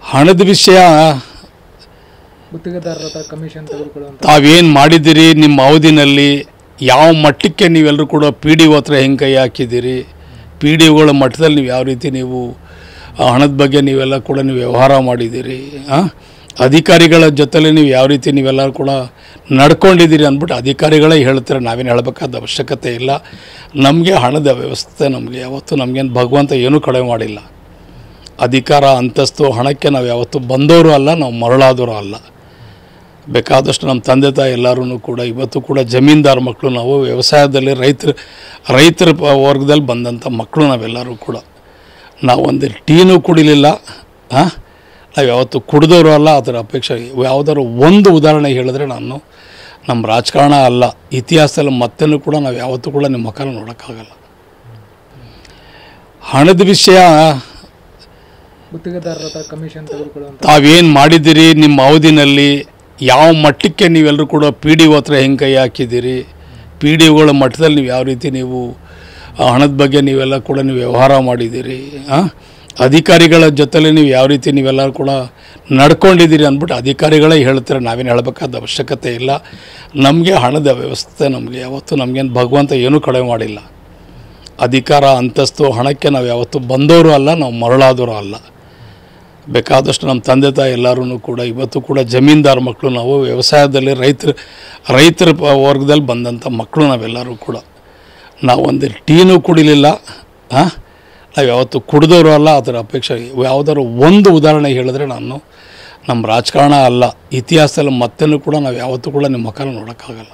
ಹಣದ ವಿಷಯ ಗುತ್ತಿಗೆದಾರರ ಕಮಿಷನ್ ತೆಗೆದುಕೊಳ್ಳುವಂತ ತಾವೇನು ಮಾಡಿದ್ದೀರಿ ನಿಮ್ಮ ಅವಧಿನಲ್ಲಿ, ಯಾವ ಮಟ್ಟಕ್ಕೆ ನೀವೆಲ್ಲರೂ ಕೂಡ ಪಿ ಡಿ ಒ ಹತ್ರ ಹೆಂಗೆ ಕೈ ಹಾಕಿದ್ದೀರಿ, ಪಿ ಡಿ ಒಗಳ ಮಟ್ಟದಲ್ಲಿ ನೀವು ಯಾವ ರೀತಿ ನೀವು ಹಣದ ಬಗ್ಗೆ ನೀವೆಲ್ಲ ಕೂಡ ನೀವು ವ್ಯವಹಾರ ಮಾಡಿದ್ದೀರಿ, ಅಧಿಕಾರಿಗಳ ಜೊತೆಲಿ ನೀವು ಯಾವ ರೀತಿ ನೀವೆಲ್ಲರೂ ಕೂಡ ನಡ್ಕೊಂಡಿದ್ದೀರಿ ಅಂದ್ಬಿಟ್ಟು ಅಧಿಕಾರಿಗಳೇ ಹೇಳ್ತಾರೆ. ನಾವೇನು ಹೇಳಬೇಕಾದ ಅವಶ್ಯಕತೆ ಇಲ್ಲ. ನಮಗೆ ಹಣದ ವ್ಯವಸ್ಥೆ ನಮಗೆ ಯಾವತ್ತೂ ನಮಗೇನು ಭಗವಂತ ಏನೂ ಕಡಿಮೆ ಮಾಡಿಲ್ಲ. ಅಧಿಕಾರ ಅಂತಸ್ತು ಹಣಕ್ಕೆ ನಾವು ಯಾವತ್ತೂ ಬಂದವರು ಅಲ್ಲ, ನಾವು ಮರಳಾದವರು ಅಲ್ಲ. ಬೇಕಾದಷ್ಟು ನಮ್ಮ ತಂದೆ ತಾಯಿ ಎಲ್ಲರೂ ಕೂಡ ಇವತ್ತು ಕೂಡ ಜಮೀನ್ದಾರ ಮಕ್ಕಳು, ನಾವು ವ್ಯವಸಾಯದಲ್ಲಿ ರೈತರ ವರ್ಗದಲ್ಲಿ ಬಂದಂಥ ಮಕ್ಕಳು ನಾವೆಲ್ಲರೂ ಕೂಡ. ನಾವೊಂದು ಟೀನೂ ಕುಡಿಲಿಲ್ಲ, ನಾವು ಯಾವತ್ತು ಕುಡಿದವರು ಅಲ್ಲ. ಅದರ ಅಪೇಕ್ಷೆ ಯಾವುದಾದ್ರು ಒಂದು ಉದಾಹರಣೆ ಹೇಳಿದ್ರೆ ನಾನು ನಮ್ಮ ರಾಜಕಾರಣ ಅಲ್ಲ, ಇತಿಹಾಸದಲ್ಲಿ ಮತ್ತೇನೂ ಕೂಡ ನಾವು ಯಾವತ್ತೂ ಕೂಡ ನಿಮ್ಮ ಮುಖನ ನೋಡೋಕ್ಕಾಗಲ್ಲ. ಹಣದ ವಿಷಯ ಗುತ್ತಿಗೆದಾರರ ಕಮಿಷನ್ ತೆಗೆದುಕೊಳ್ಳುವಂತ ತಾವೇನು ಮಾಡಿದ್ದೀರಿ ನಿಮ್ಮ ಅವಧಿನಲ್ಲಿ, ಯಾವ ಮಟ್ಟಕ್ಕೆ ನೀವೆಲ್ಲರೂ ಕೂಡ ಪಿ ಡಿ ಒ ಹತ್ರ ಹೆಂಗೆ ಕೈ ಹಾಕಿದ್ದೀರಿ, ಪಿ ಡಿ ಒಗಳ ಮಟ್ಟದಲ್ಲಿ ನೀವು ಯಾವ ರೀತಿ ನೀವು ಹಣದ ಬಗ್ಗೆ ನೀವೆಲ್ಲ ಕೂಡ ನೀವು ವ್ಯವಹಾರ ಮಾಡಿದ್ದೀರಿ, ಅಧಿಕಾರಿಗಳ ಜೊತೆಲಿ ನೀವು ಯಾವ ರೀತಿ ನೀವೆಲ್ಲರೂ ಕೂಡ ನಡ್ಕೊಂಡಿದ್ದೀರಿ ಅಂದ್ಬಿಟ್ಟು ಅಧಿಕಾರಿಗಳೇ ಹೇಳ್ತಾರೆ. ನಾವೇನು ಹೇಳಬೇಕಾದ ಅವಶ್ಯಕತೆ ಇಲ್ಲ. ನಮಗೆ ಹಣದ ವ್ಯವಸ್ಥೆ ನಮಗೆ ಯಾವತ್ತೂ ನಮಗೇನು ಭಗವಂತ ಏನೂ ಕಡಿಮೆ ಮಾಡಿಲ್ಲ. ಅಧಿಕಾರ ಅಂತಸ್ತು ಹಣಕ್ಕೆ ನಾವು ಯಾವತ್ತೂ ಬಂದವರು ಅಲ್ಲ, ನಾವು ಮರಳಾದವರು ಅಲ್ಲ. ಬೇಕಾದಷ್ಟು ನಮ್ಮ ತಂದೆ ತಾಯಿ ಎಲ್ಲರೂ ಕೂಡ ಇವತ್ತು ಕೂಡ ಜಮೀನ್ದಾರ ಮಕ್ಕಳು, ನಾವು ವ್ಯವಸಾಯದಲ್ಲಿ ರೈತರ ವರ್ಗದಲ್ಲಿ ಬಂದಂಥ ಮಕ್ಕಳು ನಾವೆಲ್ಲರೂ ಕೂಡ. ನಾವೊಂದು ಟೀನೂ ಕುಡಿಲಿಲ್ಲ, ನಾವು ಯಾವತ್ತು ಕುಡಿದವರು ಅಲ್ಲ. ಅದರ ಅಪೇಕ್ಷೆ ಯಾವುದಾದ್ರು ಒಂದು ಉದಾಹರಣೆ ಹೇಳಿದ್ರೆ ನಾನು ನಮ್ಮ ರಾಜಕಾರಣ ಅಲ್ಲ, ಇತಿಹಾಸದಲ್ಲಿ ಮತ್ತೇನೂ ಕೂಡ ನಾವು ಯಾವತ್ತೂ ಕೂಡ ನಿಮ್ಮ ಮುಖನ ನೋಡೋಕ್ಕಾಗಲ್ಲ.